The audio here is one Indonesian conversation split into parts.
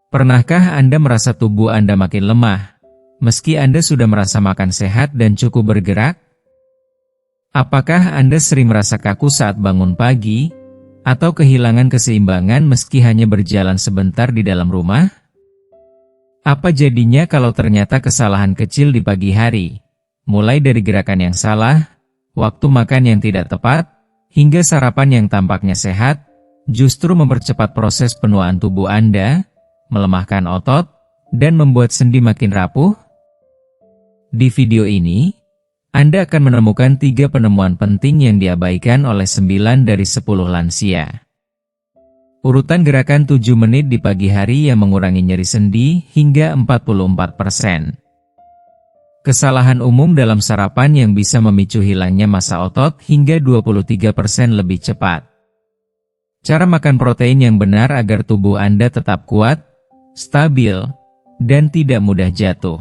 Pernahkah Anda merasa tubuh Anda makin lemah, meski Anda sudah merasa makan sehat dan cukup bergerak? Apakah Anda sering merasa kaku saat bangun pagi, atau kehilangan keseimbangan meski hanya berjalan sebentar di dalam rumah? Apa jadinya kalau ternyata kesalahan kecil di pagi hari, mulai dari gerakan yang salah, waktu makan yang tidak tepat, hingga sarapan yang tampaknya sehat, justru mempercepat proses penuaan tubuh Anda, melemahkan otot, dan membuat sendi makin rapuh? Di video ini, Anda akan menemukan 3 penemuan penting yang diabaikan oleh 9 dari 10 lansia. Urutan gerakan 7 menit di pagi hari yang mengurangi nyeri sendi hingga 44%. Kesalahan umum dalam sarapan yang bisa memicu hilangnya massa otot hingga 23% lebih cepat. Cara makan protein yang benar agar tubuh Anda tetap kuat, stabil, dan tidak mudah jatuh.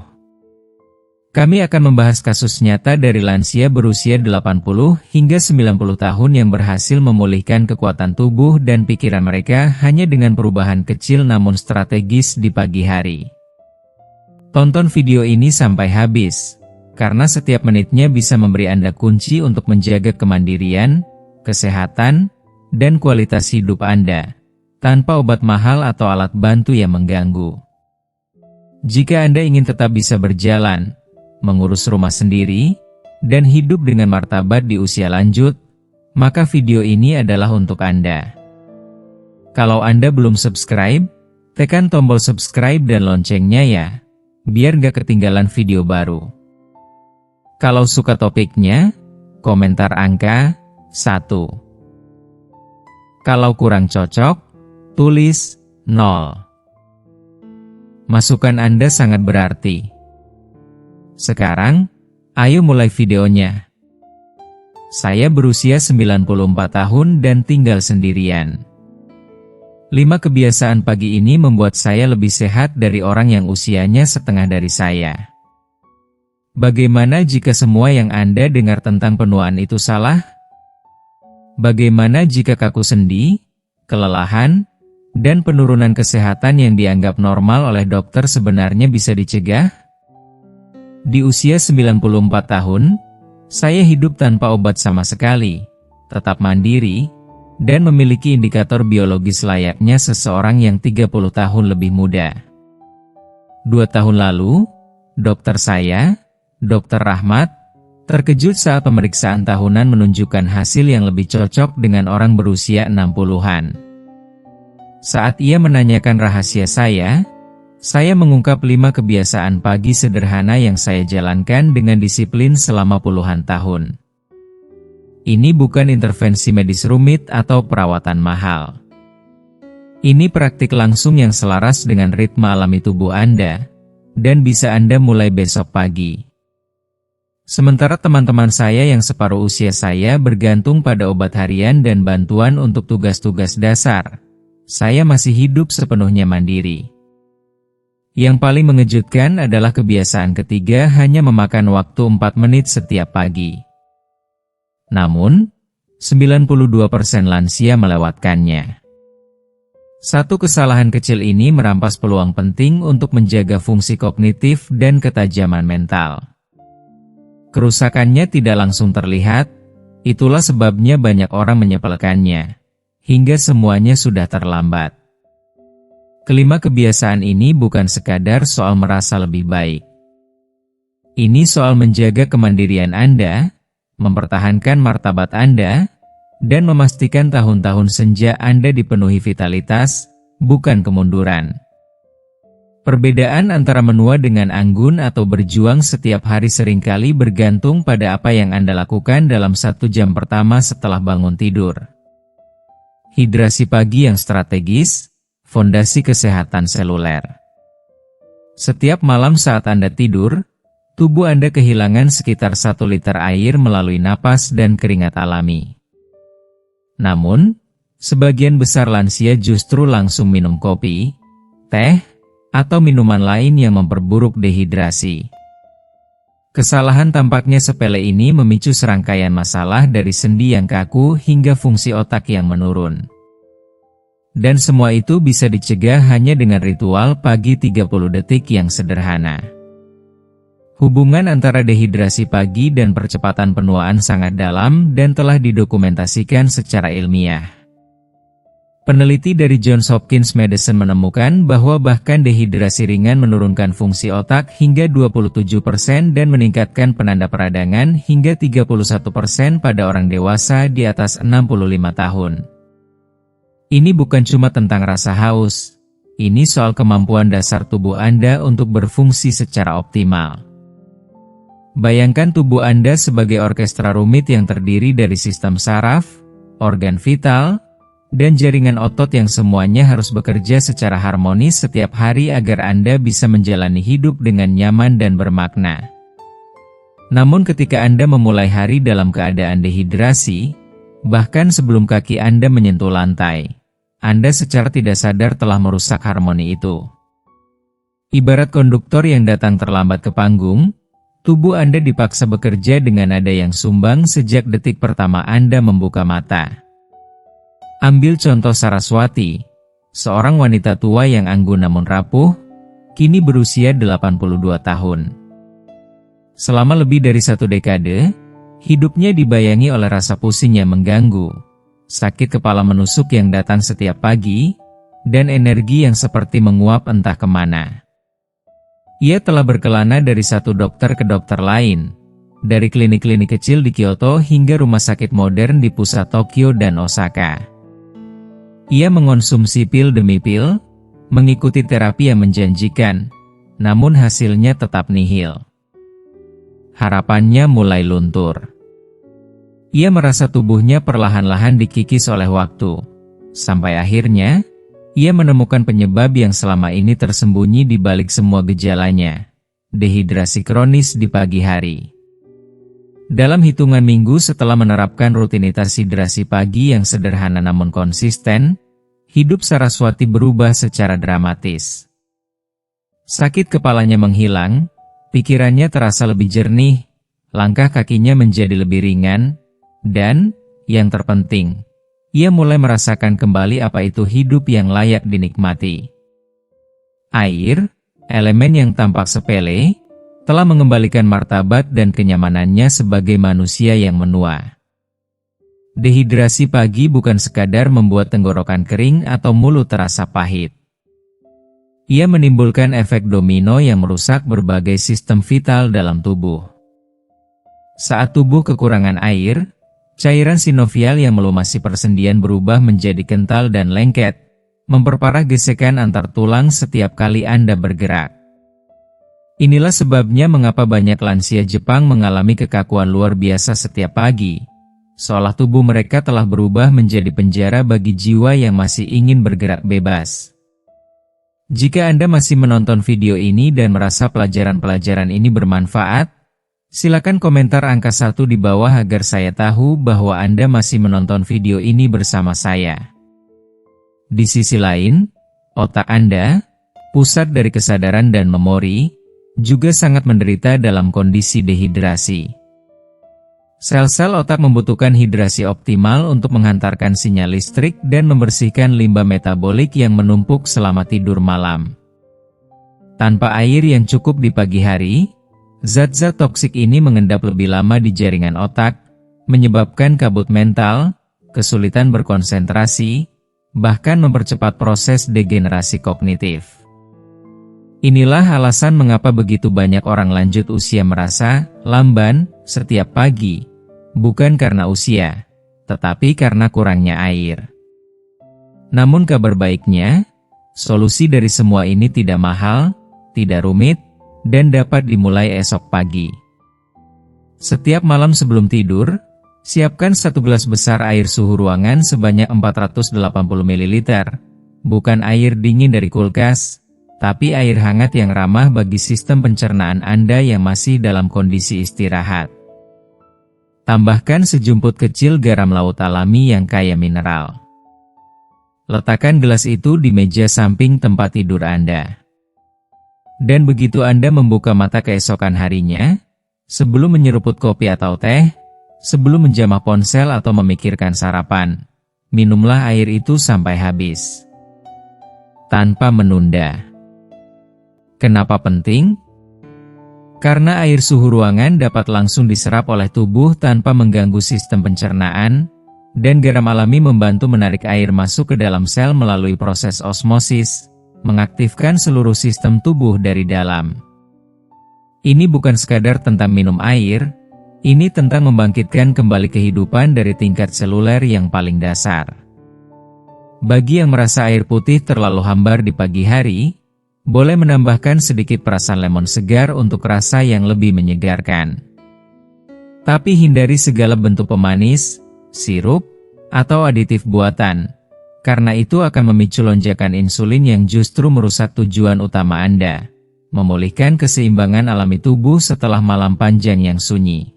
Kami akan membahas kasus nyata dari lansia berusia 80 hingga 90 tahun yang berhasil memulihkan kekuatan tubuh dan pikiran mereka hanya dengan perubahan kecil namun strategis di pagi hari. Tonton video ini sampai habis, karena setiap menitnya bisa memberi Anda kunci untuk menjaga kemandirian, kesehatan, dan kualitas hidup Anda, tanpa obat mahal atau alat bantu yang mengganggu. Jika Anda ingin tetap bisa berjalan, mengurus rumah sendiri, dan hidup dengan martabat di usia lanjut, maka video ini adalah untuk Anda. Kalau Anda belum subscribe, tekan tombol subscribe dan loncengnya ya, biar gak ketinggalan video baru. Kalau suka topiknya, komentar angka 1. Kalau kurang cocok, tulis 0. Masukan Anda sangat berarti. Sekarang, ayo mulai videonya. Saya berusia 94 tahun dan tinggal sendirian. 5 kebiasaan pagi ini membuat saya lebih sehat dari orang yang usianya setengah dari saya. Bagaimana jika semua yang Anda dengar tentang penuaan itu salah? Bagaimana jika kaku sendi, kelelahan, dan penurunan kesehatan yang dianggap normal oleh dokter sebenarnya bisa dicegah? Di usia 94 tahun, saya hidup tanpa obat sama sekali, tetap mandiri, dan memiliki indikator biologis layaknya seseorang yang 30 tahun lebih muda. 2 tahun lalu, dokter saya, Dr. Rahmat, terkejut saat pemeriksaan tahunan menunjukkan hasil yang lebih cocok dengan orang berusia 60-an. Saat ia menanyakan rahasia saya mengungkap 5 kebiasaan pagi sederhana yang saya jalankan dengan disiplin selama puluhan tahun. Ini bukan intervensi medis rumit atau perawatan mahal. Ini praktik langsung yang selaras dengan ritme alami tubuh Anda, dan bisa Anda mulai besok pagi. Sementara teman-teman saya yang separuh usia saya bergantung pada obat harian dan bantuan untuk tugas-tugas dasar, saya masih hidup sepenuhnya mandiri. Yang paling mengejutkan adalah kebiasaan ketiga hanya memakan waktu 4 menit setiap pagi. Namun, 92% lansia melewatkannya. Satu kesalahan kecil ini merampas peluang penting untuk menjaga fungsi kognitif dan ketajaman mental. Kerusakannya tidak langsung terlihat, itulah sebabnya banyak orang menyepelekannya, hingga semuanya sudah terlambat. Kelima kebiasaan ini bukan sekadar soal merasa lebih baik. Ini soal menjaga kemandirian Anda, mempertahankan martabat Anda, dan memastikan tahun-tahun senja Anda dipenuhi vitalitas, bukan kemunduran. Perbedaan antara menua dengan anggun atau berjuang setiap hari seringkali bergantung pada apa yang Anda lakukan dalam 1 jam pertama setelah bangun tidur. Hidrasi pagi yang strategis, fondasi kesehatan seluler. Setiap malam saat Anda tidur, tubuh Anda kehilangan sekitar 1 liter air melalui napas dan keringat alami. Namun, sebagian besar lansia justru langsung minum kopi, teh, atau minuman lain yang memperburuk dehidrasi. Kesalahan tampaknya sepele ini memicu serangkaian masalah dari sendi yang kaku hingga fungsi otak yang menurun. Dan semua itu bisa dicegah hanya dengan ritual pagi 30 detik yang sederhana. Hubungan antara dehidrasi pagi dan percepatan penuaan sangat dalam dan telah didokumentasikan secara ilmiah. Peneliti dari Johns Hopkins Medicine menemukan bahwa bahkan dehidrasi ringan menurunkan fungsi otak hingga 27% dan meningkatkan penanda peradangan hingga 31% pada orang dewasa di atas 65 tahun. Ini bukan cuma tentang rasa haus, ini soal kemampuan dasar tubuh Anda untuk berfungsi secara optimal. Bayangkan tubuh Anda sebagai orkestra rumit yang terdiri dari sistem saraf, organ vital, dan jaringan otot yang semuanya harus bekerja secara harmonis setiap hari agar Anda bisa menjalani hidup dengan nyaman dan bermakna. Namun ketika Anda memulai hari dalam keadaan dehidrasi, bahkan sebelum kaki Anda menyentuh lantai, Anda secara tidak sadar telah merusak harmoni itu. Ibarat konduktor yang datang terlambat ke panggung, tubuh Anda dipaksa bekerja dengan nada yang sumbang sejak detik pertama Anda membuka mata. Ambil contoh Saraswati, seorang wanita tua yang anggun namun rapuh, kini berusia 82 tahun. Selama lebih dari 1 dekade, hidupnya dibayangi oleh rasa pusing yang mengganggu, sakit kepala menusuk yang datang setiap pagi, dan energi yang seperti menguap entah kemana. Ia telah berkelana dari satu dokter ke dokter lain, dari klinik-klinik kecil di Kyoto hingga rumah sakit modern di pusat Tokyo dan Osaka. Ia mengonsumsi pil demi pil, mengikuti terapi yang menjanjikan, namun hasilnya tetap nihil. Harapannya mulai luntur. Ia merasa tubuhnya perlahan-lahan dikikis oleh waktu, sampai akhirnya, ia menemukan penyebab yang selama ini tersembunyi di balik semua gejalanya, dehidrasi kronis di pagi hari. Dalam hitungan minggu setelah menerapkan rutinitas hidrasi pagi yang sederhana namun konsisten, hidup Saraswati berubah secara dramatis. Sakit kepalanya menghilang, pikirannya terasa lebih jernih, langkah kakinya menjadi lebih ringan, dan, yang terpenting, ia mulai merasakan kembali apa itu hidup yang layak dinikmati. Air, elemen yang tampak sepele, telah mengembalikan martabat dan kenyamanannya sebagai manusia yang menua. Dehidrasi pagi bukan sekadar membuat tenggorokan kering atau mulut terasa pahit. Ia menimbulkan efek domino yang merusak berbagai sistem vital dalam tubuh. Saat tubuh kekurangan air, cairan sinovial yang melumasi persendian berubah menjadi kental dan lengket, memperparah gesekan antar tulang setiap kali Anda bergerak. Inilah sebabnya mengapa banyak lansia Jepang mengalami kekakuan luar biasa setiap pagi, seolah tubuh mereka telah berubah menjadi penjara bagi jiwa yang masih ingin bergerak bebas. Jika Anda masih menonton video ini dan merasa pelajaran-pelajaran ini bermanfaat, silakan komentar angka 1 di bawah agar saya tahu bahwa Anda masih menonton video ini bersama saya. Di sisi lain, otak Anda, pusat dari kesadaran dan memori, juga sangat menderita dalam kondisi dehidrasi. Sel-sel otak membutuhkan hidrasi optimal untuk menghantarkan sinyal listrik dan membersihkan limbah metabolik yang menumpuk selama tidur malam. Tanpa air yang cukup di pagi hari, zat-zat toksik ini mengendap lebih lama di jaringan otak, menyebabkan kabut mental, kesulitan berkonsentrasi, bahkan mempercepat proses degenerasi kognitif. Inilah alasan mengapa begitu banyak orang lanjut usia merasa lamban setiap pagi, bukan karena usia, tetapi karena kurangnya air. Namun kabar baiknya, solusi dari semua ini tidak mahal, tidak rumit, dan dapat dimulai esok pagi. Setiap malam sebelum tidur, siapkan 1 gelas besar air suhu ruangan sebanyak 480 ml, bukan air dingin dari kulkas, tapi air hangat yang ramah bagi sistem pencernaan Anda yang masih dalam kondisi istirahat. Tambahkan sejumput kecil garam laut alami yang kaya mineral. Letakkan gelas itu di meja samping tempat tidur Anda. Dan begitu Anda membuka mata keesokan harinya, sebelum menyeruput kopi atau teh, sebelum menjamah ponsel atau memikirkan sarapan, minumlah air itu sampai habis. tanpa menunda. Kenapa penting? Karena air suhu ruangan dapat langsung diserap oleh tubuh tanpa mengganggu sistem pencernaan, dan garam alami membantu menarik air masuk ke dalam sel melalui proses osmosis, mengaktifkan seluruh sistem tubuh dari dalam. Ini bukan sekadar tentang minum air, ini tentang membangkitkan kembali kehidupan dari tingkat seluler yang paling dasar. Bagi yang merasa air putih terlalu hambar di pagi hari, boleh menambahkan sedikit perasan lemon segar untuk rasa yang lebih menyegarkan. Tapi hindari segala bentuk pemanis, sirup, atau aditif buatan, karena itu akan memicu lonjakan insulin yang justru merusak tujuan utama Anda, memulihkan keseimbangan alami tubuh setelah malam panjang yang sunyi.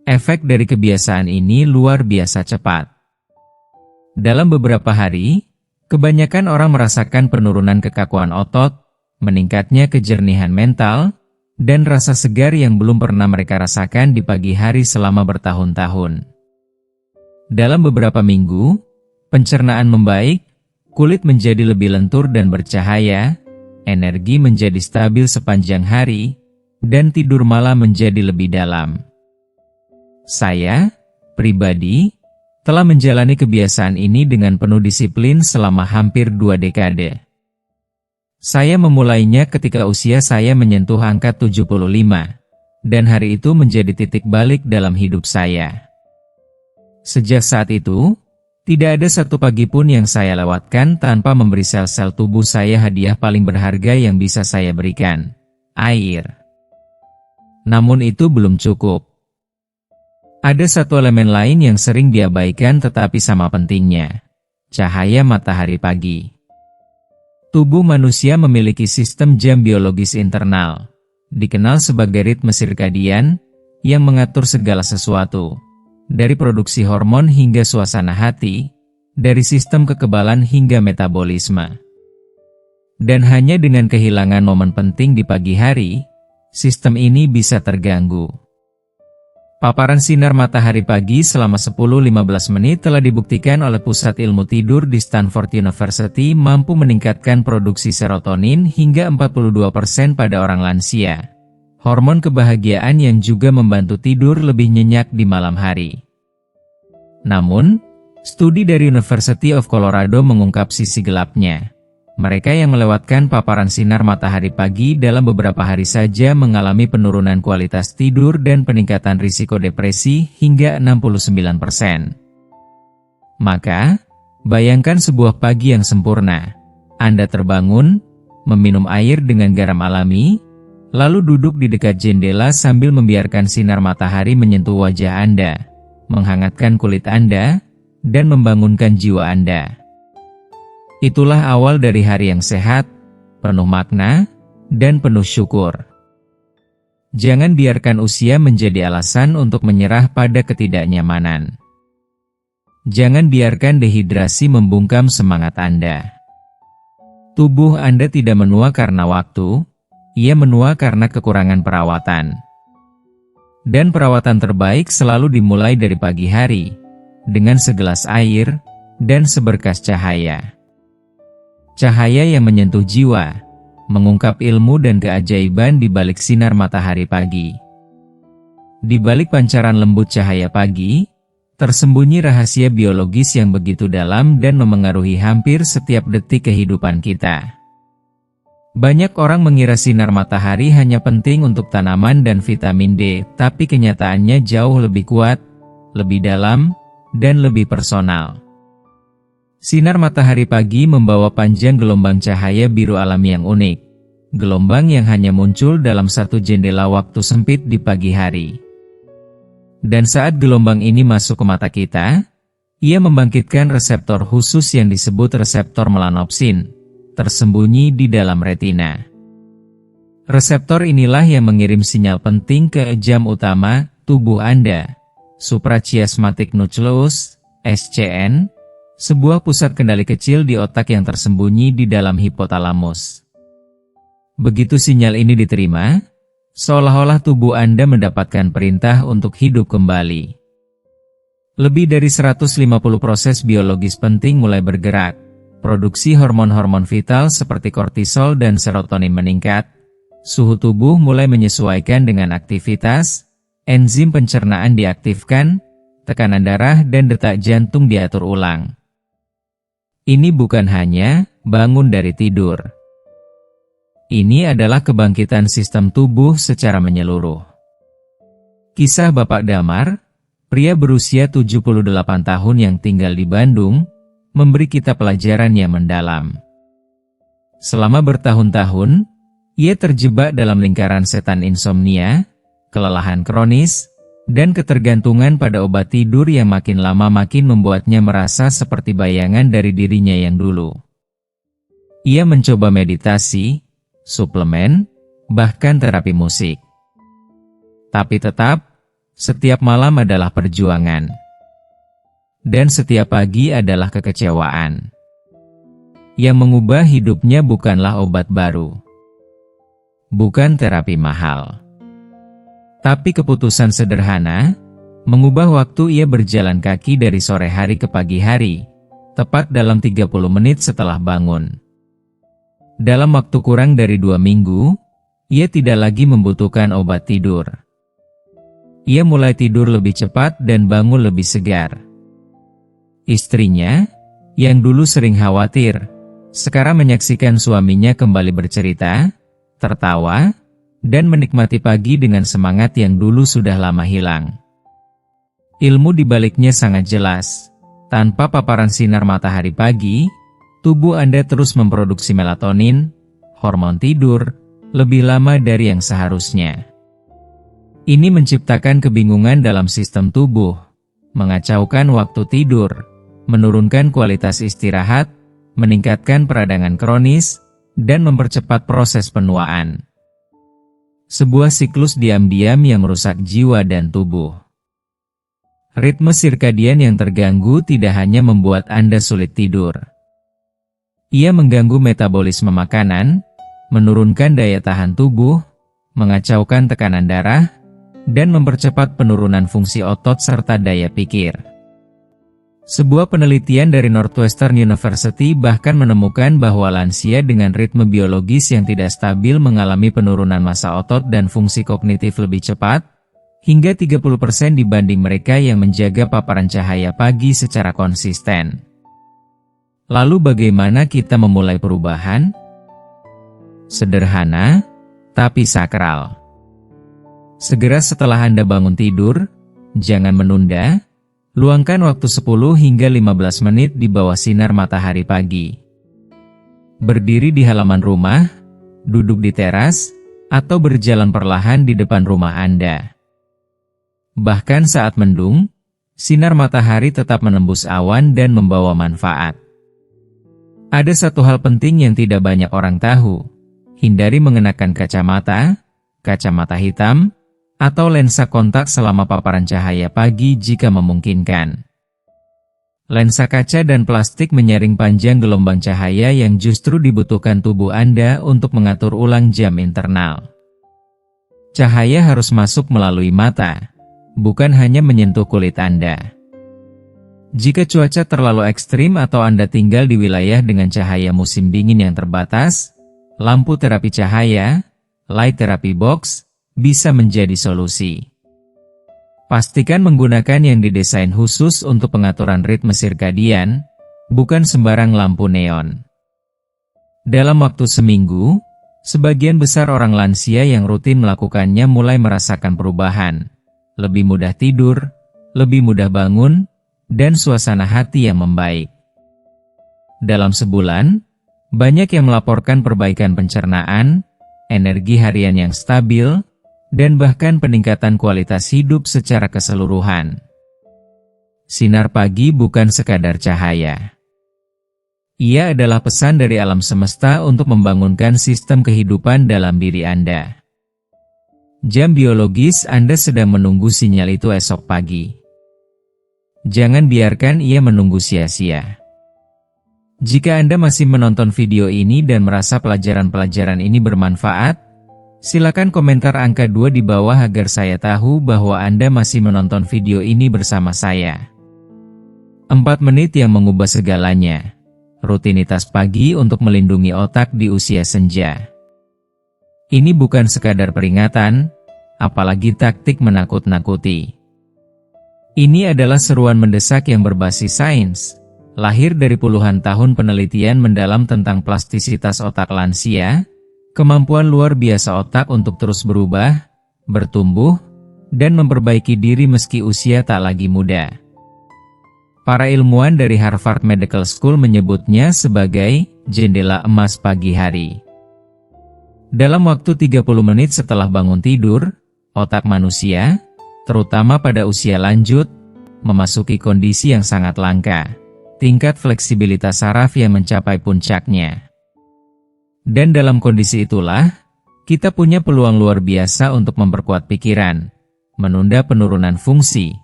Efek dari kebiasaan ini luar biasa cepat. Dalam beberapa hari, kebanyakan orang merasakan penurunan kekakuan otot, meningkatnya kejernihan mental, dan rasa segar yang belum pernah mereka rasakan di pagi hari selama bertahun-tahun. Dalam beberapa minggu, pencernaan membaik, kulit menjadi lebih lentur dan bercahaya, energi menjadi stabil sepanjang hari, dan tidur malam menjadi lebih dalam. Saya, pribadi, telah menjalani kebiasaan ini dengan penuh disiplin selama hampir 2 dekade. Saya memulainya ketika usia saya menyentuh angka 75, dan hari itu menjadi titik balik dalam hidup saya. Sejak saat itu, tidak ada satu pagi pun yang saya lewatkan tanpa memberi sel-sel tubuh saya hadiah paling berharga yang bisa saya berikan, air. Namun itu belum cukup. Ada satu elemen lain yang sering diabaikan tetapi sama pentingnya, cahaya matahari pagi. Tubuh manusia memiliki sistem jam biologis internal, dikenal sebagai ritme sirkadian, yang mengatur segala sesuatu, dari produksi hormon hingga suasana hati, dari sistem kekebalan hingga metabolisme. Dan hanya dengan kehilangan momen penting di pagi hari, sistem ini bisa terganggu. Paparan sinar matahari pagi selama 10-15 menit telah dibuktikan oleh Pusat Ilmu Tidur di Stanford University mampu meningkatkan produksi serotonin hingga 42% pada orang lansia. Hormon kebahagiaan yang juga membantu tidur lebih nyenyak di malam hari. Namun, studi dari University of Colorado mengungkap sisi gelapnya. Mereka yang melewatkan paparan sinar matahari pagi dalam beberapa hari saja mengalami penurunan kualitas tidur dan peningkatan risiko depresi hingga 69%. Maka, bayangkan sebuah pagi yang sempurna. Anda terbangun, meminum air dengan garam alami, lalu duduk di dekat jendela sambil membiarkan sinar matahari menyentuh wajah Anda, menghangatkan kulit Anda, dan membangunkan jiwa Anda. Itulah awal dari hari yang sehat, penuh makna, dan penuh syukur. Jangan biarkan usia menjadi alasan untuk menyerah pada ketidaknyamanan. Jangan biarkan dehidrasi membungkam semangat Anda. Tubuh Anda tidak menua karena waktu, ia menua karena kekurangan perawatan. Dan perawatan terbaik selalu dimulai dari pagi hari, dengan segelas air, dan seberkas cahaya. Cahaya yang menyentuh jiwa, mengungkap ilmu dan keajaiban di balik sinar matahari pagi. Di balik pancaran lembut cahaya pagi, tersembunyi rahasia biologis yang begitu dalam dan memengaruhi hampir setiap detik kehidupan kita. Banyak orang mengira sinar matahari hanya penting untuk tanaman dan vitamin D, tapi kenyataannya jauh lebih kuat, lebih dalam, dan lebih personal. Sinar matahari pagi membawa panjang gelombang cahaya biru alami yang unik. Gelombang yang hanya muncul dalam satu jendela waktu sempit di pagi hari. Dan saat gelombang ini masuk ke mata kita, ia membangkitkan reseptor khusus yang disebut reseptor melanopsin, tersembunyi di dalam retina. Reseptor inilah yang mengirim sinyal penting ke jam utama tubuh Anda, suprachiasmatic nucleus, SCN, sebuah pusat kendali kecil di otak yang tersembunyi di dalam hipotalamus. Begitu sinyal ini diterima, seolah-olah tubuh Anda mendapatkan perintah untuk hidup kembali. Lebih dari 150 proses biologis penting mulai bergerak, produksi hormon-hormon vital seperti kortisol dan serotonin meningkat, suhu tubuh mulai menyesuaikan dengan aktivitas, enzim pencernaan diaktifkan, tekanan darah dan detak jantung diatur ulang. Ini bukan hanya bangun dari tidur. Ini adalah kebangkitan sistem tubuh secara menyeluruh. Kisah Bapak Damar, pria berusia 78 tahun yang tinggal di Bandung, memberi kita pelajaran yang mendalam. Selama bertahun-tahun, ia terjebak dalam lingkaran setan insomnia, kelelahan kronis, dan ketergantungan pada obat tidur yang makin lama makin membuatnya merasa seperti bayangan dari dirinya yang dulu. Ia mencoba meditasi, suplemen, bahkan terapi musik. Tapi tetap, setiap malam adalah perjuangan. Dan setiap pagi adalah kekecewaan. Yang mengubah hidupnya bukanlah obat baru. Bukan terapi mahal. Tapi keputusan sederhana, mengubah waktu ia berjalan kaki dari sore hari ke pagi hari, tepat dalam 30 menit setelah bangun. Dalam waktu kurang dari 2 minggu, ia tidak lagi membutuhkan obat tidur. Ia mulai tidur lebih cepat dan bangun lebih segar. Istrinya, yang dulu sering khawatir, sekarang menyaksikan suaminya kembali bercerita, tertawa, dan menikmati pagi dengan semangat yang dulu sudah lama hilang. Ilmu di baliknya sangat jelas. Tanpa paparan sinar matahari pagi, tubuh Anda terus memproduksi melatonin, hormon tidur, lebih lama dari yang seharusnya. Ini menciptakan kebingungan dalam sistem tubuh, mengacaukan waktu tidur, menurunkan kualitas istirahat, meningkatkan peradangan kronis, dan mempercepat proses penuaan. Sebuah siklus diam-diam yang merusak jiwa dan tubuh. Ritme sirkadian yang terganggu tidak hanya membuat Anda sulit tidur. Ia mengganggu metabolisme makanan, menurunkan daya tahan tubuh, mengacaukan tekanan darah, dan mempercepat penurunan fungsi otot serta daya pikir. Sebuah penelitian dari Northwestern University bahkan menemukan bahwa lansia dengan ritme biologis yang tidak stabil mengalami penurunan massa otot dan fungsi kognitif lebih cepat, hingga 30% dibanding mereka yang menjaga paparan cahaya pagi secara konsisten. Lalu bagaimana kita memulai perubahan? Sederhana, tapi sakral. Segera setelah Anda bangun tidur, jangan menunda. Luangkan waktu 10 hingga 15 menit di bawah sinar matahari pagi. Berdiri di halaman rumah, duduk di teras, atau berjalan perlahan di depan rumah Anda. Bahkan saat mendung, sinar matahari tetap menembus awan dan membawa manfaat. Ada satu hal penting yang tidak banyak orang tahu. Hindari mengenakan kacamata hitam, atau lensa kontak selama paparan cahaya pagi jika memungkinkan. Lensa kaca dan plastik menyaring panjang gelombang cahaya yang justru dibutuhkan tubuh Anda untuk mengatur ulang jam internal. Cahaya harus masuk melalui mata, bukan hanya menyentuh kulit Anda. Jika cuaca terlalu ekstrim atau Anda tinggal di wilayah dengan cahaya musim dingin yang terbatas, lampu terapi cahaya, light therapy box, bisa menjadi solusi. Pastikan menggunakan yang didesain khusus untuk pengaturan ritme sirkadian, bukan sembarang lampu neon. Dalam waktu seminggu, sebagian besar orang lansia yang rutin melakukannya mulai merasakan perubahan. Lebih mudah tidur, lebih mudah bangun, dan suasana hati yang membaik. Dalam sebulan, banyak yang melaporkan perbaikan pencernaan, energi harian yang stabil, dan bahkan peningkatan kualitas hidup secara keseluruhan. Sinar pagi bukan sekadar cahaya. Ia adalah pesan dari alam semesta untuk membangunkan sistem kehidupan dalam diri Anda. Jam biologis Anda sedang menunggu sinyal itu esok pagi. Jangan biarkan ia menunggu sia-sia. Jika Anda masih menonton video ini dan merasa pelajaran-pelajaran ini bermanfaat, silakan komentar angka 2 di bawah agar saya tahu bahwa Anda masih menonton video ini bersama saya. 4 menit yang mengubah segalanya. rutinitas pagi untuk melindungi otak di usia senja. Ini bukan sekadar peringatan, apalagi taktik menakut-nakuti. Ini adalah seruan mendesak yang berbasis sains, lahir dari puluhan tahun penelitian mendalam tentang plastisitas otak lansia, kemampuan luar biasa otak untuk terus berubah, bertumbuh, dan memperbaiki diri meski usia tak lagi muda. Para ilmuwan dari Harvard Medical School menyebutnya sebagai jendela emas pagi hari. Dalam waktu 30 menit setelah bangun tidur, otak manusia, terutama pada usia lanjut, memasuki kondisi yang sangat langka, tingkat fleksibilitas saraf yang mencapai puncaknya. Dan dalam kondisi itulah, kita punya peluang luar biasa untuk memperkuat pikiran, menunda penurunan fungsi,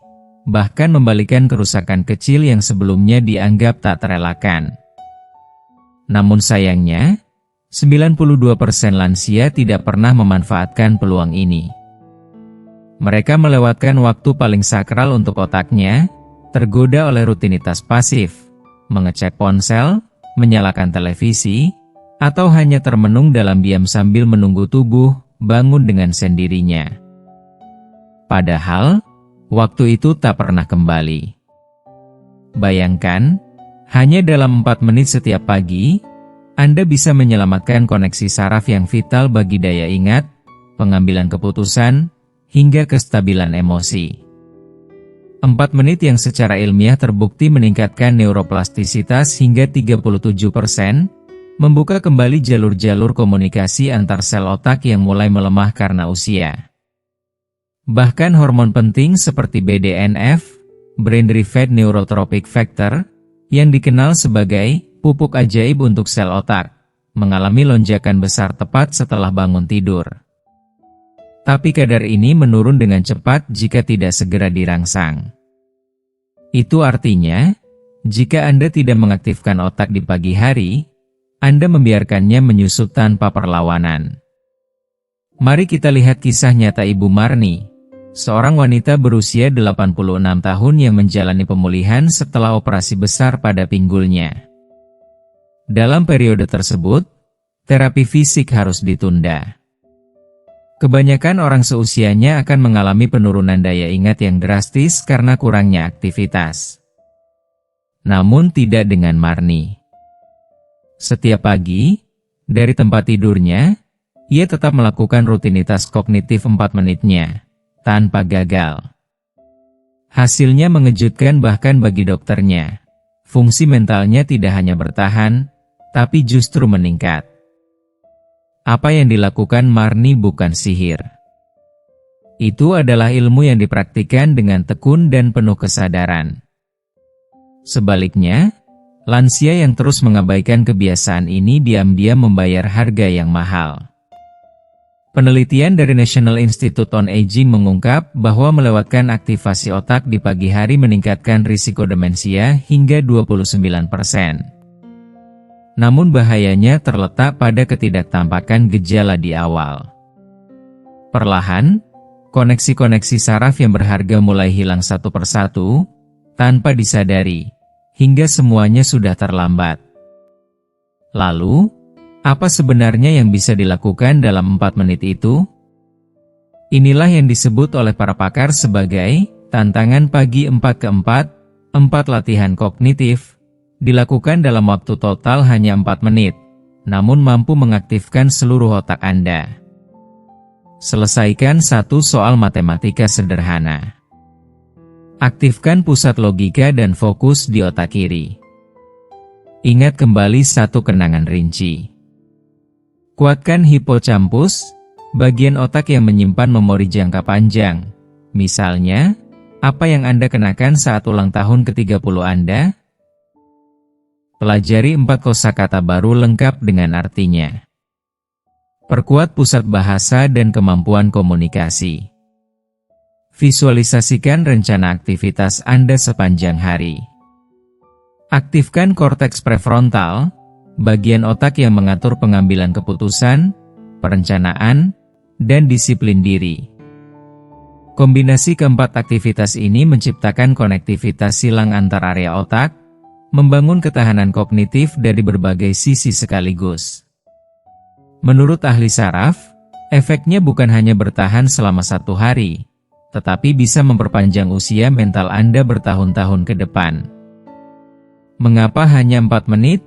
bahkan membalikan kerusakan kecil yang sebelumnya dianggap tak terelakkan. Namun sayangnya, 92% lansia tidak pernah memanfaatkan peluang ini. Mereka melewatkan waktu paling sakral untuk otaknya, tergoda oleh rutinitas pasif, mengecek ponsel, menyalakan televisi, atau hanya termenung dalam diam sambil menunggu tubuh bangun dengan sendirinya. Padahal, waktu itu tak pernah kembali. Bayangkan, hanya dalam 4 menit setiap pagi, Anda bisa menyelamatkan koneksi saraf yang vital bagi daya ingat, pengambilan keputusan, hingga kestabilan emosi. 4 menit yang secara ilmiah terbukti meningkatkan neuroplastisitas hingga 37%, membuka kembali jalur-jalur komunikasi antar sel otak yang mulai melemah karena usia. Bahkan hormon penting seperti BDNF, Brain-Derived Neurotrophic Factor, yang dikenal sebagai pupuk ajaib untuk sel otak, mengalami lonjakan besar tepat setelah bangun tidur. Tapi kadar ini menurun dengan cepat jika tidak segera dirangsang. Itu artinya, jika Anda tidak mengaktifkan otak di pagi hari, Anda membiarkannya menyusut tanpa perlawanan. Mari kita lihat kisah nyata Ibu Marni, seorang wanita berusia 86 tahun yang menjalani pemulihan setelah operasi besar pada pinggulnya. Dalam periode tersebut, terapi fisik harus ditunda. Kebanyakan orang seusianya akan mengalami penurunan daya ingat yang drastis karena kurangnya aktivitas. Namun tidak dengan Marni. Setiap pagi, dari tempat tidurnya, ia tetap melakukan rutinitas kognitif 4 menitnya, tanpa gagal. Hasilnya mengejutkan bahkan bagi dokternya. Fungsi mentalnya tidak hanya bertahan, tapi justru meningkat. Apa yang dilakukan Marni bukan sihir. Itu adalah ilmu yang dipraktikkan dengan tekun dan penuh kesadaran. Sebaliknya, lansia yang terus mengabaikan kebiasaan ini diam-diam membayar harga yang mahal. Penelitian dari National Institute on Aging mengungkap bahwa melewatkan aktivasi otak di pagi hari meningkatkan risiko demensia hingga 29%. Namun bahayanya terletak pada ketidaktampakan gejala di awal. Perlahan, koneksi-koneksi saraf yang berharga mulai hilang satu persatu, tanpa disadari, hingga semuanya sudah terlambat. Lalu, apa sebenarnya yang bisa dilakukan dalam 4 menit itu? Inilah yang disebut oleh para pakar sebagai tantangan pagi 4x4, 4 latihan kognitif, dilakukan dalam waktu total hanya 4 menit, namun mampu mengaktifkan seluruh otak Anda. Selesaikan satu soal matematika sederhana. Aktifkan pusat logika dan fokus di otak kiri. Ingat kembali satu kenangan rinci. Kuatkan hipocampus, bagian otak yang menyimpan memori jangka panjang. Misalnya, apa yang Anda kenakan saat ulang tahun ke-30 Anda? Pelajari 4 kosakata baru lengkap dengan artinya. Perkuat pusat bahasa dan kemampuan komunikasi. Visualisasikan rencana aktivitas Anda sepanjang hari. Aktifkan korteks prefrontal, bagian otak yang mengatur pengambilan keputusan, perencanaan, dan disiplin diri. Kombinasi keempat aktivitas ini menciptakan konektivitas silang antar area otak, membangun ketahanan kognitif dari berbagai sisi sekaligus. Menurut ahli saraf, efeknya bukan hanya bertahan selama 1 hari, tetapi bisa memperpanjang usia mental Anda bertahun-tahun ke depan. Mengapa hanya 4 menit?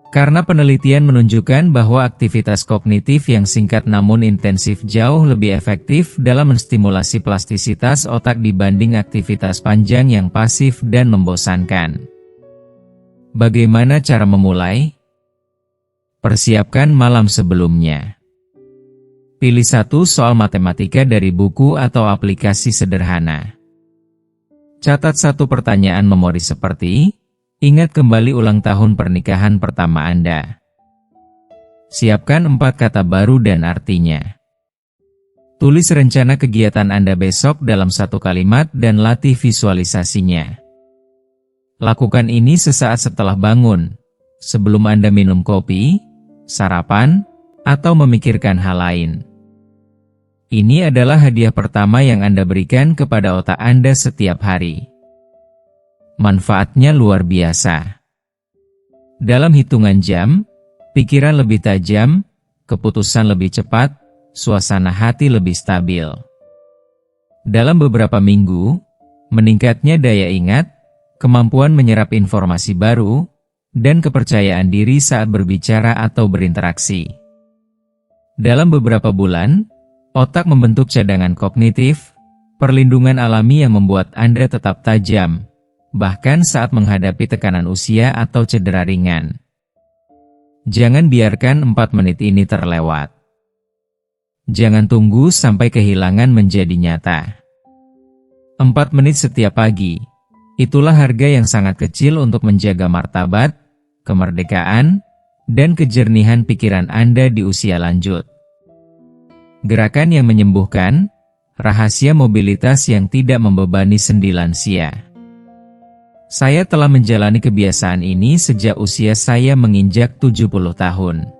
Karena penelitian menunjukkan bahwa aktivitas kognitif yang singkat namun intensif jauh lebih efektif dalam menstimulasi plastisitas otak dibanding aktivitas panjang yang pasif dan membosankan. Bagaimana cara memulai? Persiapkan malam sebelumnya. Pilih 1 soal matematika dari buku atau aplikasi sederhana. Catat 1 pertanyaan memori seperti, ingat kembali ulang tahun pernikahan pertama Anda. Siapkan 4 kata baru dan artinya. Tulis rencana kegiatan Anda besok dalam 1 kalimat dan latih visualisasinya. Lakukan ini sesaat setelah bangun, sebelum Anda minum kopi, sarapan, atau memikirkan hal lain. Ini adalah hadiah pertama yang Anda berikan kepada otak Anda setiap hari. Manfaatnya luar biasa. Dalam hitungan jam, pikiran lebih tajam, keputusan lebih cepat, suasana hati lebih stabil. Dalam beberapa minggu, meningkatnya daya ingat, kemampuan menyerap informasi baru, dan kepercayaan diri saat berbicara atau berinteraksi. Dalam beberapa bulan, otak membentuk cadangan kognitif, perlindungan alami yang membuat Anda tetap tajam, bahkan saat menghadapi tekanan usia atau cedera ringan. Jangan biarkan 4 menit ini terlewat. Jangan tunggu sampai kehilangan menjadi nyata. 4 menit setiap pagi, itulah harga yang sangat kecil untuk menjaga martabat, kemerdekaan, dan kejernihan pikiran Anda di usia lanjut. Gerakan yang menyembuhkan, rahasia mobilitas yang tidak membebani sendi lansia. Saya telah menjalani kebiasaan ini sejak usia saya menginjak 70 tahun.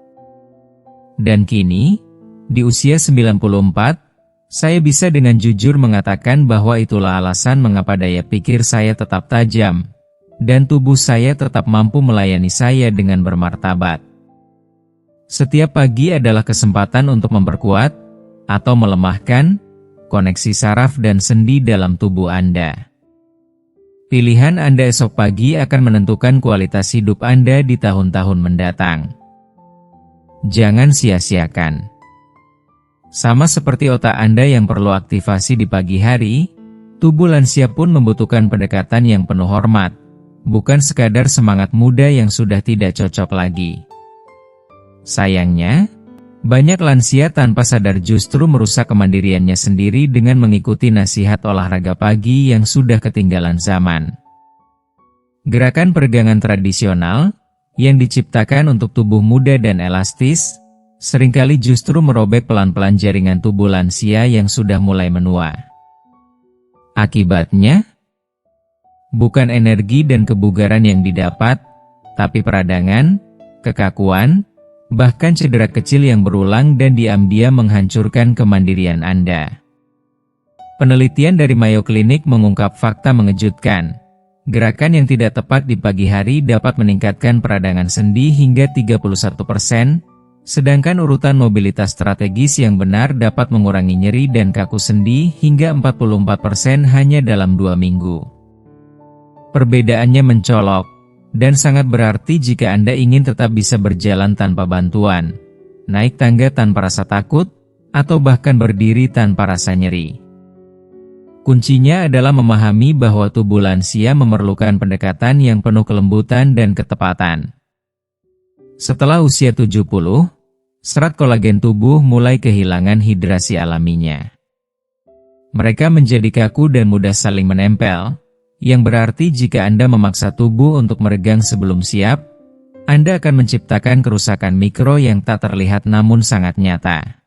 Dan kini, di usia 94, saya bisa dengan jujur mengatakan bahwa itulah alasan mengapa daya pikir saya tetap tajam, dan tubuh saya tetap mampu melayani saya dengan bermartabat. Setiap pagi adalah kesempatan untuk memperkuat, atau melemahkan, koneksi saraf dan sendi dalam tubuh Anda. Pilihan Anda esok pagi akan menentukan kualitas hidup Anda di tahun-tahun mendatang. Jangan sia-siakan. Sama seperti otak Anda yang perlu aktivasi di pagi hari, tubuh lansia pun membutuhkan pendekatan yang penuh hormat, bukan sekadar semangat muda yang sudah tidak cocok lagi. Sayangnya, banyak lansia tanpa sadar justru merusak kemandiriannya sendiri dengan mengikuti nasihat olahraga pagi yang sudah ketinggalan zaman. Gerakan peregangan tradisional, yang diciptakan untuk tubuh muda dan elastis, seringkali justru merobek pelan-pelan jaringan tubuh lansia yang sudah mulai menua. Akibatnya, bukan energi dan kebugaran yang didapat, tapi peradangan, kekakuan, bahkan cedera kecil yang berulang dan diam-diam menghancurkan kemandirian Anda. Penelitian dari Mayo Clinic mengungkap fakta mengejutkan. Gerakan yang tidak tepat di pagi hari dapat meningkatkan peradangan sendi hingga 31%, sedangkan urutan mobilitas strategis yang benar dapat mengurangi nyeri dan kaku sendi hingga 44% hanya dalam 2 minggu. Perbedaannya mencolok, dan sangat berarti jika Anda ingin tetap bisa berjalan tanpa bantuan, naik tangga tanpa rasa takut, atau bahkan berdiri tanpa rasa nyeri. Kuncinya adalah memahami bahwa tubuh lansia memerlukan pendekatan yang penuh kelembutan dan ketepatan. Setelah usia 70, serat kolagen tubuh mulai kehilangan hidrasi alaminya. Mereka menjadi kaku dan mudah saling menempel, yang berarti jika Anda memaksa tubuh untuk meregang sebelum siap, Anda akan menciptakan kerusakan mikro yang tak terlihat namun sangat nyata.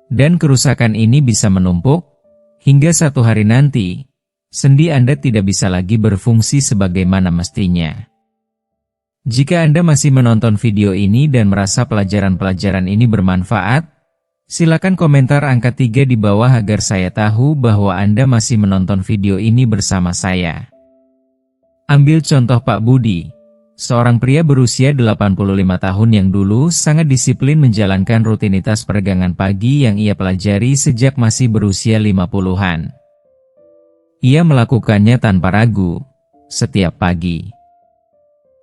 Dan kerusakan ini bisa menumpuk, hingga satu hari nanti, sendi Anda tidak bisa lagi berfungsi sebagaimana mestinya. Jika Anda masih menonton video ini dan merasa pelajaran-pelajaran ini bermanfaat, silakan komentar angka 3 di bawah agar saya tahu bahwa Anda masih menonton video ini bersama saya. Ambil contoh Pak Budi, seorang pria berusia 85 tahun yang dulu sangat disiplin menjalankan rutinitas peregangan pagi yang ia pelajari sejak masih berusia 50-an. Ia melakukannya tanpa ragu, setiap pagi.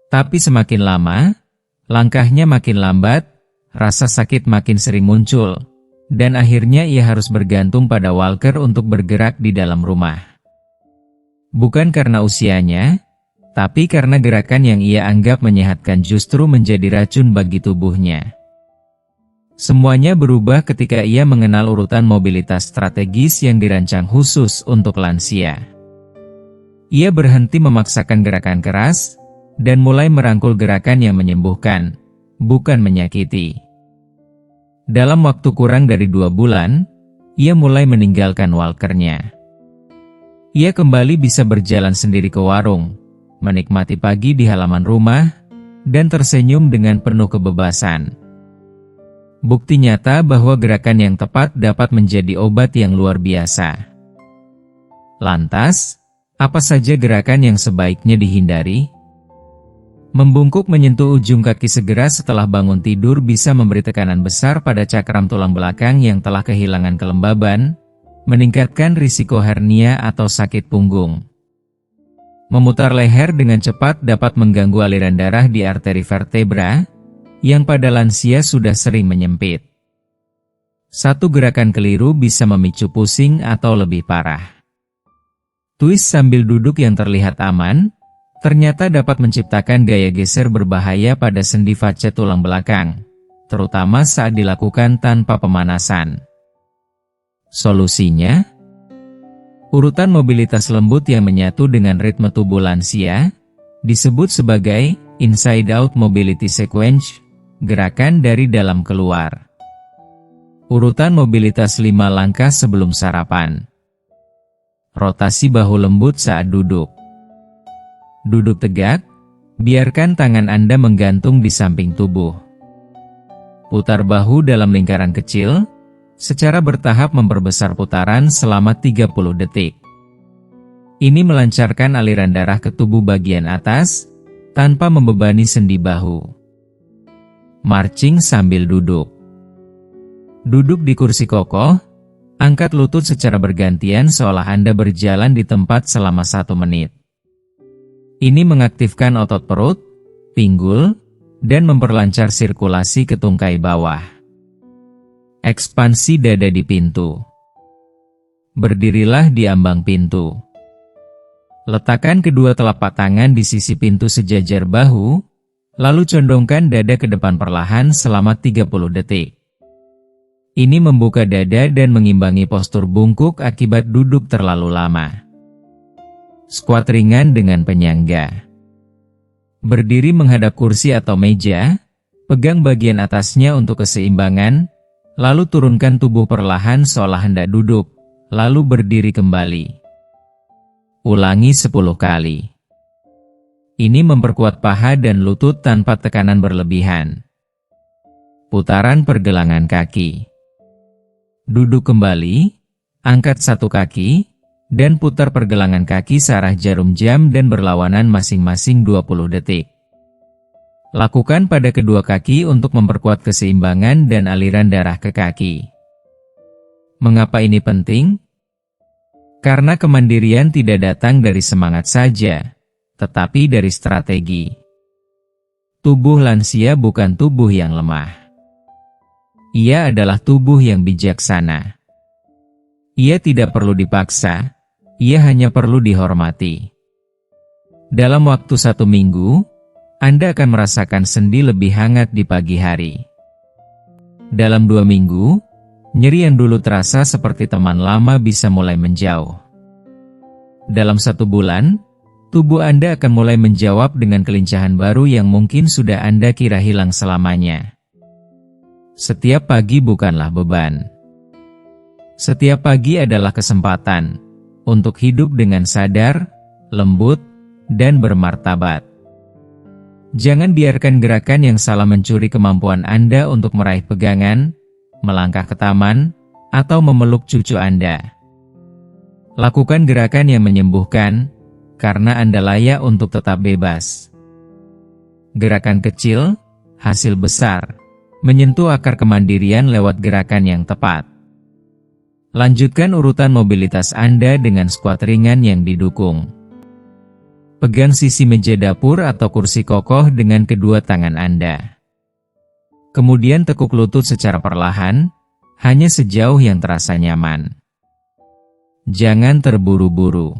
Tapi semakin lama, langkahnya makin lambat, rasa sakit makin sering muncul, dan akhirnya ia harus bergantung pada walker untuk bergerak di dalam rumah. Bukan karena usianya, tapi karena gerakan yang ia anggap menyehatkan justru menjadi racun bagi tubuhnya. Semuanya berubah ketika ia mengenal urutan mobilitas strategis yang dirancang khusus untuk lansia. Ia berhenti memaksakan gerakan keras, dan mulai merangkul gerakan yang menyembuhkan, bukan menyakiti. Dalam waktu kurang dari 2 bulan, ia mulai meninggalkan walkernya. Ia kembali bisa berjalan sendiri ke warung, menikmati pagi di halaman rumah, dan tersenyum dengan penuh kebebasan. Bukti nyata bahwa gerakan yang tepat dapat menjadi obat yang luar biasa. Lantas, apa saja gerakan yang sebaiknya dihindari? Membungkuk menyentuh ujung kaki segera setelah bangun tidur bisa memberi tekanan besar pada cakram tulang belakang yang telah kehilangan kelembaban, meningkatkan risiko hernia atau sakit punggung. Memutar leher dengan cepat dapat mengganggu aliran darah di arteri vertebra, yang pada lansia sudah sering menyempit. Satu gerakan keliru bisa memicu pusing atau lebih parah. Twist sambil duduk yang terlihat aman, ternyata dapat menciptakan gaya geser berbahaya pada sendi facet tulang belakang, terutama saat dilakukan tanpa pemanasan. Solusinya? Urutan mobilitas lembut yang menyatu dengan ritme tubuh lansia, disebut sebagai inside-out mobility sequence, gerakan dari dalam keluar. Urutan mobilitas 5 langkah sebelum sarapan. Rotasi bahu lembut saat duduk. Duduk tegak, biarkan tangan Anda menggantung di samping tubuh. Putar bahu dalam lingkaran kecil, secara bertahap memperbesar putaran selama 30 detik. Ini melancarkan aliran darah ke tubuh bagian atas, tanpa membebani sendi bahu. Marching sambil duduk. Duduk di kursi kokoh, angkat lutut secara bergantian seolah Anda berjalan di tempat selama 1 menit. Ini mengaktifkan otot perut, pinggul, dan memperlancar sirkulasi ke tungkai bawah. Ekspansi dada di pintu. Berdirilah di ambang pintu. Letakkan kedua telapak tangan di sisi pintu sejajar bahu, lalu condongkan dada ke depan perlahan selama 30 detik. Ini membuka dada dan mengimbangi postur bungkuk akibat duduk terlalu lama. Squat ringan dengan penyangga. Berdiri menghadap kursi atau meja, pegang bagian atasnya untuk keseimbangan, lalu turunkan tubuh perlahan seolah hendak duduk, lalu berdiri kembali. Ulangi 10 kali. Ini memperkuat paha dan lutut tanpa tekanan berlebihan. Putaran pergelangan kaki. Duduk kembali, angkat 1 kaki, dan putar pergelangan kaki searah jarum jam dan berlawanan masing-masing 20 detik. Lakukan pada kedua kaki untuk memperkuat keseimbangan dan aliran darah ke kaki. Mengapa ini penting? Karena kemandirian tidak datang dari semangat saja, tetapi dari strategi. Tubuh lansia bukan tubuh yang lemah. Ia adalah tubuh yang bijaksana. Ia tidak perlu dipaksa, ia hanya perlu dihormati. Dalam waktu 1 minggu, Anda akan merasakan sendi lebih hangat di pagi hari. Dalam 2 minggu, nyeri yang dulu terasa seperti teman lama bisa mulai menjauh. Dalam 1 bulan, tubuh Anda akan mulai menjawab dengan kelincahan baru yang mungkin sudah Anda kira hilang selamanya. Setiap pagi bukanlah beban. Setiap pagi adalah kesempatan untuk hidup dengan sadar, lembut, dan bermartabat. Jangan biarkan gerakan yang salah mencuri kemampuan Anda untuk meraih pegangan, melangkah ke taman, atau memeluk cucu Anda. Lakukan gerakan yang menyembuhkan, karena Anda layak untuk tetap bebas. Gerakan kecil, hasil besar, menyentuh akar kemandirian lewat gerakan yang tepat. Lanjutkan urutan mobilitas Anda dengan squat ringan yang didukung. Pegang sisi meja dapur atau kursi kokoh dengan kedua tangan Anda. Kemudian tekuk lutut secara perlahan, hanya sejauh yang terasa nyaman. Jangan terburu-buru.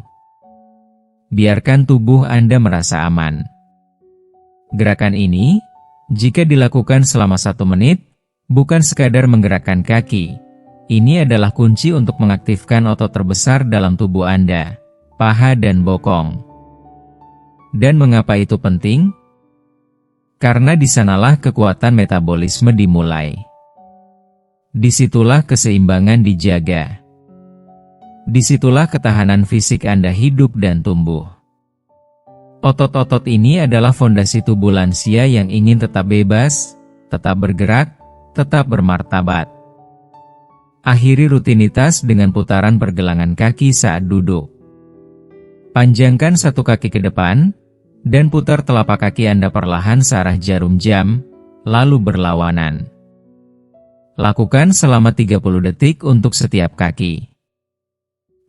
Biarkan tubuh Anda merasa aman. Gerakan ini, jika dilakukan selama 1 menit, bukan sekadar menggerakkan kaki. Ini adalah kunci untuk mengaktifkan otot terbesar dalam tubuh Anda, paha dan bokong. Dan mengapa itu penting? Karena di sanalah kekuatan metabolisme dimulai. Disitulah keseimbangan dijaga. Disitulah ketahanan fisik Anda hidup dan tumbuh. Otot-otot ini adalah fondasi tubuh lansia yang ingin tetap bebas, tetap bergerak, tetap bermartabat. Akhiri rutinitas dengan putaran pergelangan kaki saat duduk. Panjangkan satu kaki ke depan, dan putar telapak kaki Anda perlahan searah jarum jam, lalu berlawanan. Lakukan selama 30 detik untuk setiap kaki.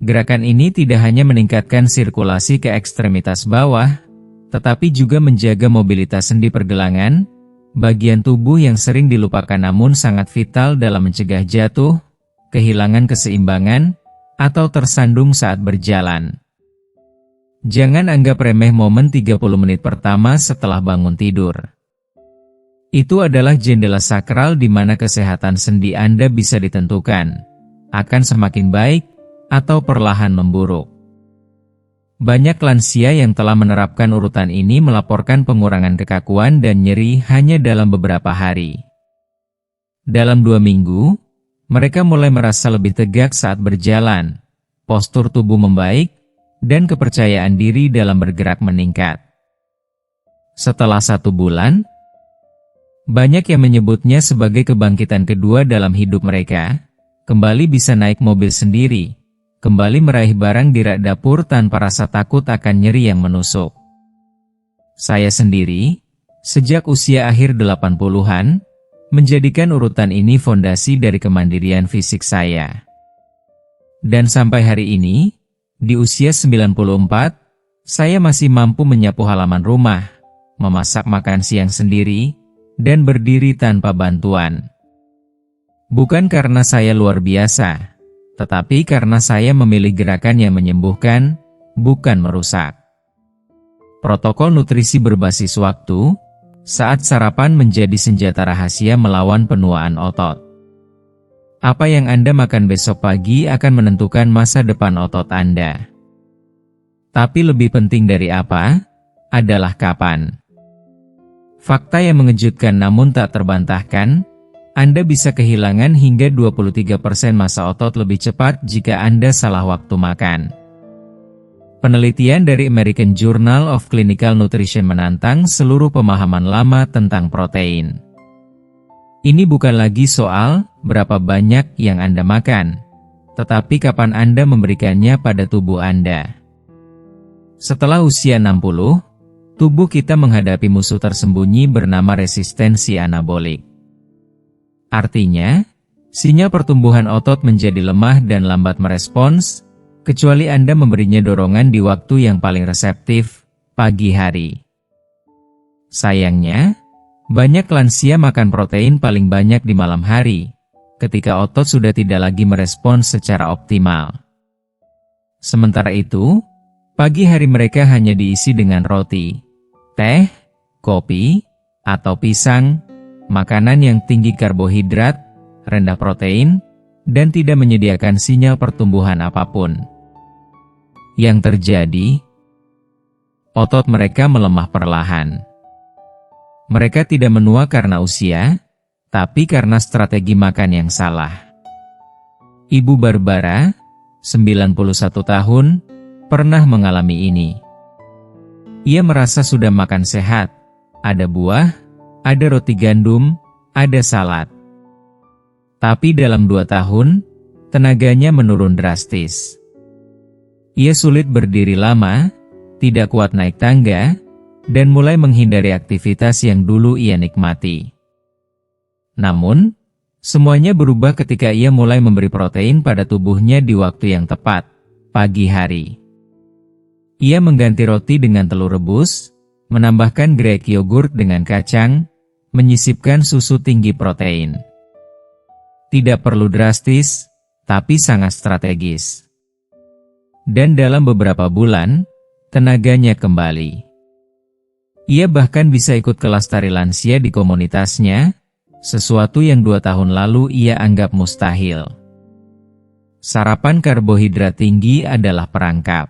Gerakan ini tidak hanya meningkatkan sirkulasi ke ekstremitas bawah, tetapi juga menjaga mobilitas sendi pergelangan, bagian tubuh yang sering dilupakan namun sangat vital dalam mencegah jatuh, kehilangan keseimbangan, atau tersandung saat berjalan. Jangan anggap remeh momen 30 menit pertama setelah bangun tidur. Itu adalah jendela sakral di mana kesehatan sendi Anda bisa ditentukan, akan semakin baik, atau perlahan memburuk. Banyak lansia yang telah menerapkan urutan ini melaporkan pengurangan kekakuan dan nyeri hanya dalam beberapa hari. Dalam 2 minggu, mereka mulai merasa lebih tegak saat berjalan, postur tubuh membaik, dan kepercayaan diri dalam bergerak meningkat. Setelah 1 bulan, banyak yang menyebutnya sebagai kebangkitan kedua dalam hidup mereka, kembali bisa naik mobil sendiri, kembali meraih barang di rak dapur tanpa rasa takut akan nyeri yang menusuk. Saya sendiri, sejak usia akhir 80-an, menjadikan urutan ini fondasi dari kemandirian fisik saya. Dan sampai hari ini, di usia 94, saya masih mampu menyapu halaman rumah, memasak makan siang sendiri, dan berdiri tanpa bantuan. Bukan karena saya luar biasa, tetapi karena saya memilih gerakan yang menyembuhkan, bukan merusak. Protokol nutrisi berbasis waktu, saat sarapan menjadi senjata rahasia melawan penuaan otot. Apa yang Anda makan besok pagi akan menentukan masa depan otot Anda. Tapi lebih penting dari apa, adalah kapan. Fakta yang mengejutkan namun tak terbantahkan, Anda bisa kehilangan hingga 23% massa otot lebih cepat jika Anda salah waktu makan. Penelitian dari American Journal of Clinical Nutrition menantang seluruh pemahaman lama tentang protein. Ini bukan lagi soal berapa banyak yang Anda makan, tetapi kapan Anda memberikannya pada tubuh Anda. Setelah usia 60, tubuh kita menghadapi musuh tersembunyi bernama resistensi anabolik. Artinya, sinyal pertumbuhan otot menjadi lemah dan lambat merespons, kecuali Anda memberinya dorongan di waktu yang paling reseptif, pagi hari. Sayangnya, banyak lansia makan protein paling banyak di malam hari, ketika otot sudah tidak lagi merespons secara optimal. Sementara itu, pagi hari mereka hanya diisi dengan roti, teh, kopi, atau pisang, makanan yang tinggi karbohidrat, rendah protein, dan tidak menyediakan sinyal pertumbuhan apapun. Yang terjadi, otot mereka melemah perlahan. Mereka tidak menua karena usia, tapi karena strategi makan yang salah. Ibu Barbara, 91 tahun, pernah mengalami ini. Ia merasa sudah makan sehat, ada buah, ada roti gandum, ada salad. Tapi dalam 2 tahun, tenaganya menurun drastis. Ia sulit berdiri lama, tidak kuat naik tangga, dan mulai menghindari aktivitas yang dulu ia nikmati. Namun, semuanya berubah ketika ia mulai memberi protein pada tubuhnya di waktu yang tepat, pagi hari. Ia mengganti roti dengan telur rebus, menambahkan grek yogurt dengan kacang, menyisipkan susu tinggi protein. Tidak perlu drastis, tapi sangat strategis. Dan dalam beberapa bulan, tenaganya kembali. Ia bahkan bisa ikut kelas tari lansia di komunitasnya, sesuatu yang 2 tahun lalu ia anggap mustahil. Sarapan karbohidrat tinggi adalah perangkap.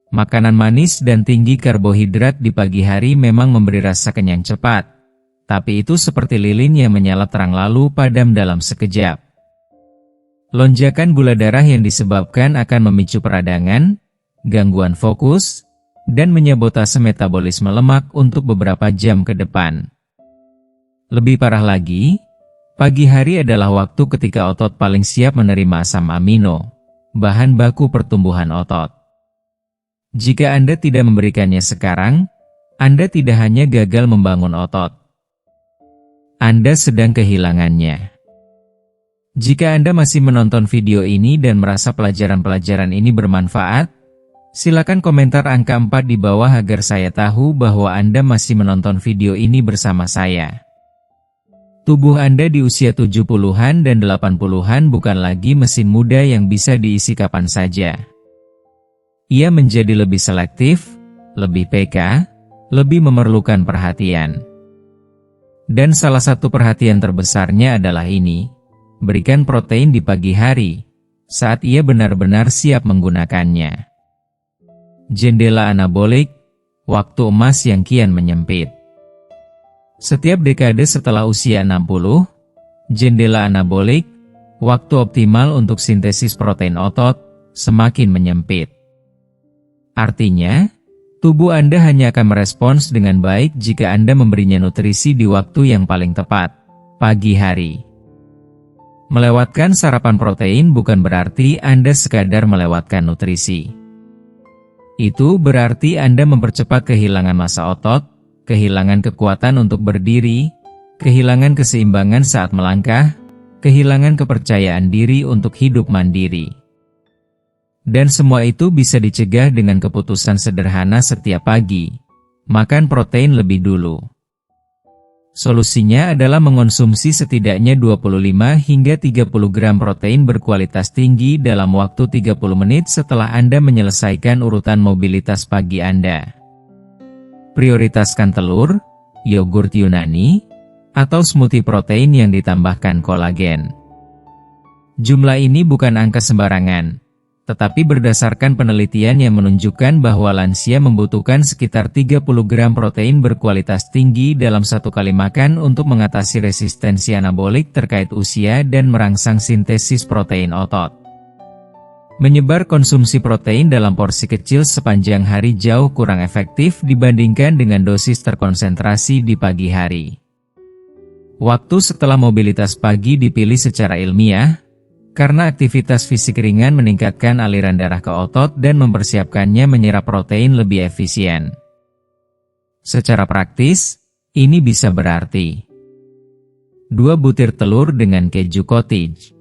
Makanan manis dan tinggi karbohidrat di pagi hari memang memberi rasa kenyang cepat, tapi itu seperti lilin yang menyala terang lalu padam dalam sekejap. Lonjakan gula darah yang disebabkan akan memicu peradangan, gangguan fokus, dan menyabotase metabolisme lemak untuk beberapa jam ke depan. Lebih parah lagi, pagi hari adalah waktu ketika otot paling siap menerima asam amino, bahan baku pertumbuhan otot. Jika Anda tidak memberikannya sekarang, Anda tidak hanya gagal membangun otot, Anda sedang kehilangannya. Jika Anda masih menonton video ini dan merasa pelajaran-pelajaran ini bermanfaat, silakan komentar angka 4 di bawah agar saya tahu bahwa Anda masih menonton video ini bersama saya. Tubuh Anda di usia 70-an dan 80-an bukan lagi mesin muda yang bisa diisi kapan saja. Ia menjadi lebih selektif, lebih peka, lebih memerlukan perhatian. Dan salah satu perhatian terbesarnya adalah ini, berikan protein di pagi hari, saat ia benar-benar siap menggunakannya. Jendela anabolik, waktu emas yang kian menyempit. Setiap dekade setelah usia 60, jendela anabolik, waktu optimal untuk sintesis protein otot, semakin menyempit. Artinya, tubuh Anda hanya akan merespons dengan baik jika Anda memberinya nutrisi di waktu yang paling tepat, pagi hari. Melewatkan sarapan protein bukan berarti Anda sekadar melewatkan nutrisi. Itu berarti Anda mempercepat kehilangan massa otot, kehilangan kekuatan untuk berdiri, kehilangan keseimbangan saat melangkah, kehilangan kepercayaan diri untuk hidup mandiri. Dan semua itu bisa dicegah dengan keputusan sederhana setiap pagi, makan protein lebih dulu. Solusinya adalah mengonsumsi setidaknya 25 hingga 30 gram protein berkualitas tinggi dalam waktu 30 menit setelah Anda menyelesaikan urutan mobilitas pagi Anda. Prioritaskan telur, yogurt Yunani, atau smoothie protein yang ditambahkan kolagen. Jumlah ini bukan angka sembarangan, tetapi berdasarkan penelitian yang menunjukkan bahwa lansia membutuhkan sekitar 30 gram protein berkualitas tinggi dalam satu kali makan untuk mengatasi resistensi anabolik terkait usia dan merangsang sintesis protein otot. Menyebar konsumsi protein dalam porsi kecil sepanjang hari jauh kurang efektif dibandingkan dengan dosis terkonsentrasi di pagi hari. Waktu setelah mobilitas pagi dipilih secara ilmiah, karena aktivitas fisik ringan meningkatkan aliran darah ke otot dan mempersiapkannya menyerap protein lebih efisien. Secara praktis, ini bisa berarti 2 butir telur dengan keju cottage,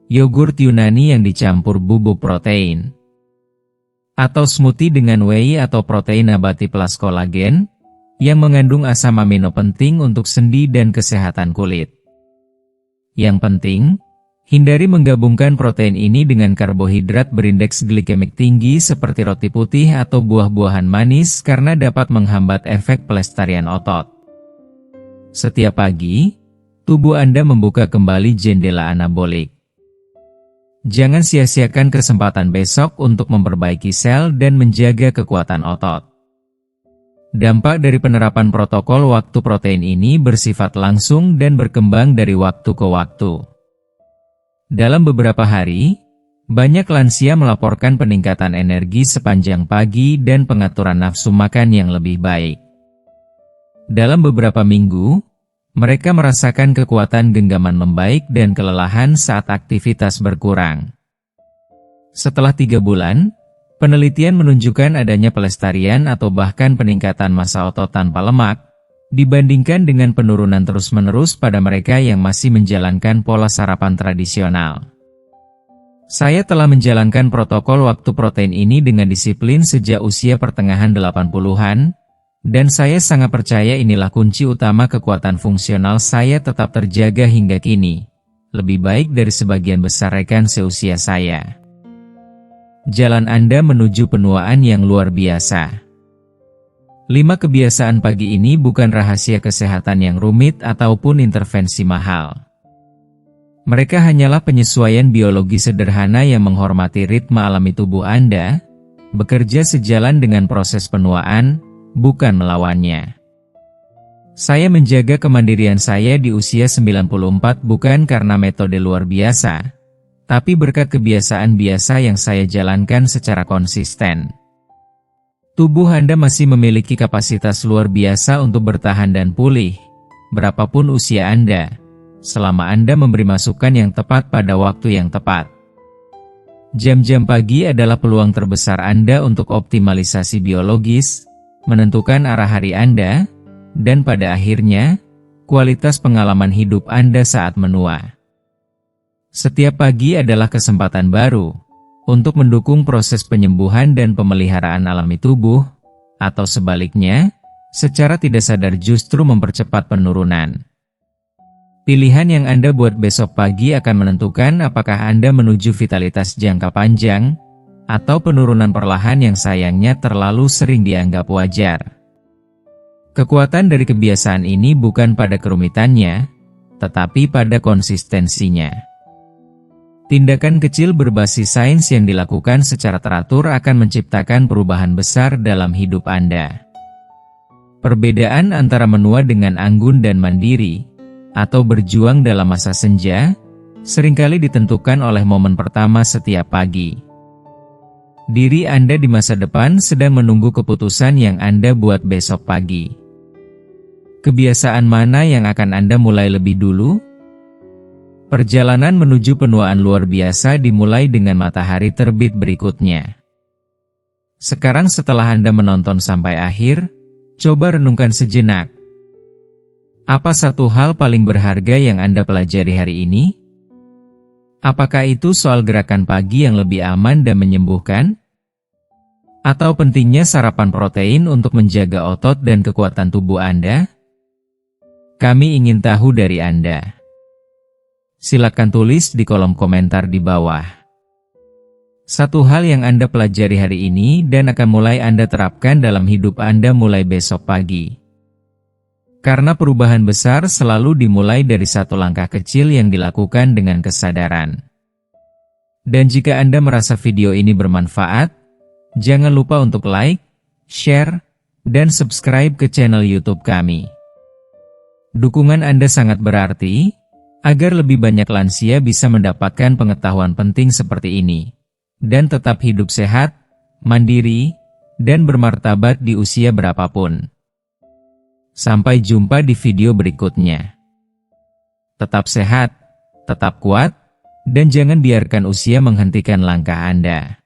yogurt Yunani yang dicampur bubuk protein, atau smoothie dengan whey atau protein nabati plus kolagen, yang mengandung asam amino penting untuk sendi dan kesehatan kulit. Yang penting, hindari menggabungkan protein ini dengan karbohidrat berindeks glikemik tinggi seperti roti putih atau buah-buahan manis karena dapat menghambat efek pelestarian otot. Setiap pagi, tubuh Anda membuka kembali jendela anabolik. Jangan sia-siakan kesempatan besok untuk memperbaiki sel dan menjaga kekuatan otot. Dampak dari penerapan protokol waktu protein ini bersifat langsung dan berkembang dari waktu ke waktu. Dalam beberapa hari, banyak lansia melaporkan peningkatan energi sepanjang pagi dan pengaturan nafsu makan yang lebih baik. Dalam beberapa minggu, mereka merasakan kekuatan genggaman membaik dan kelelahan saat aktivitas berkurang. Setelah 3 bulan, Penelitian menunjukkan adanya pelestarian atau bahkan peningkatan massa otot tanpa lemak, dibandingkan dengan penurunan terus-menerus pada mereka yang masih menjalankan pola sarapan tradisional. Saya telah menjalankan protokol waktu protein ini dengan disiplin sejak usia pertengahan 80-an, dan saya sangat percaya inilah kunci utama kekuatan fungsional saya tetap terjaga hingga kini, lebih baik dari sebagian besar rekan seusia saya. Jalan Anda menuju penuaan yang luar biasa. 5 kebiasaan pagi ini bukan rahasia kesehatan yang rumit ataupun intervensi mahal. Mereka hanyalah penyesuaian biologi sederhana yang menghormati ritme alami tubuh Anda, bekerja sejalan dengan proses penuaan, bukan melawannya. Saya menjaga kemandirian saya di usia 94 bukan karena metode luar biasa, tapi berkat kebiasaan biasa yang saya jalankan secara konsisten. Tubuh Anda masih memiliki kapasitas luar biasa untuk bertahan dan pulih, berapapun usia Anda, selama Anda memberi masukan yang tepat pada waktu yang tepat. Jam-jam pagi adalah peluang terbesar Anda untuk optimalisasi biologis, menentukan arah hari Anda, dan pada akhirnya, kualitas pengalaman hidup Anda saat menua. Setiap pagi adalah kesempatan baru untuk mendukung proses penyembuhan dan pemeliharaan alami tubuh, atau sebaliknya, secara tidak sadar justru mempercepat penurunan. Pilihan yang Anda buat besok pagi akan menentukan apakah Anda menuju vitalitas jangka panjang, atau penurunan perlahan yang sayangnya terlalu sering dianggap wajar. Kekuatan dari kebiasaan ini bukan pada kerumitannya, tetapi pada konsistensinya. Tindakan kecil berbasis sains yang dilakukan secara teratur akan menciptakan perubahan besar dalam hidup Anda. Perbedaan antara menua dengan anggun dan mandiri, atau berjuang dalam masa senja, seringkali ditentukan oleh momen pertama setiap pagi. Diri Anda di masa depan sedang menunggu keputusan yang Anda buat besok pagi. Kebiasaan mana yang akan Anda mulai lebih dulu? Perjalanan menuju penuaan luar biasa dimulai dengan matahari terbit berikutnya. Sekarang setelah Anda menonton sampai akhir, coba renungkan sejenak. Apa satu hal paling berharga yang Anda pelajari hari ini? Apakah itu soal gerakan pagi yang lebih aman dan menyembuhkan? Atau pentingnya sarapan protein untuk menjaga otot dan kekuatan tubuh Anda? Kami ingin tahu dari Anda. Silakan tulis di kolom komentar di bawah. Satu hal yang Anda pelajari hari ini dan akan mulai Anda terapkan dalam hidup Anda mulai besok pagi. Karena perubahan besar selalu dimulai dari satu langkah kecil yang dilakukan dengan kesadaran. Dan jika Anda merasa video ini bermanfaat, jangan lupa untuk like, share, dan subscribe ke channel YouTube kami. Dukungan Anda sangat berarti, agar lebih banyak lansia bisa mendapatkan pengetahuan penting seperti ini, dan tetap hidup sehat, mandiri, dan bermartabat di usia berapapun. Sampai jumpa di video berikutnya. Tetap sehat, tetap kuat, dan jangan biarkan usia menghentikan langkah Anda.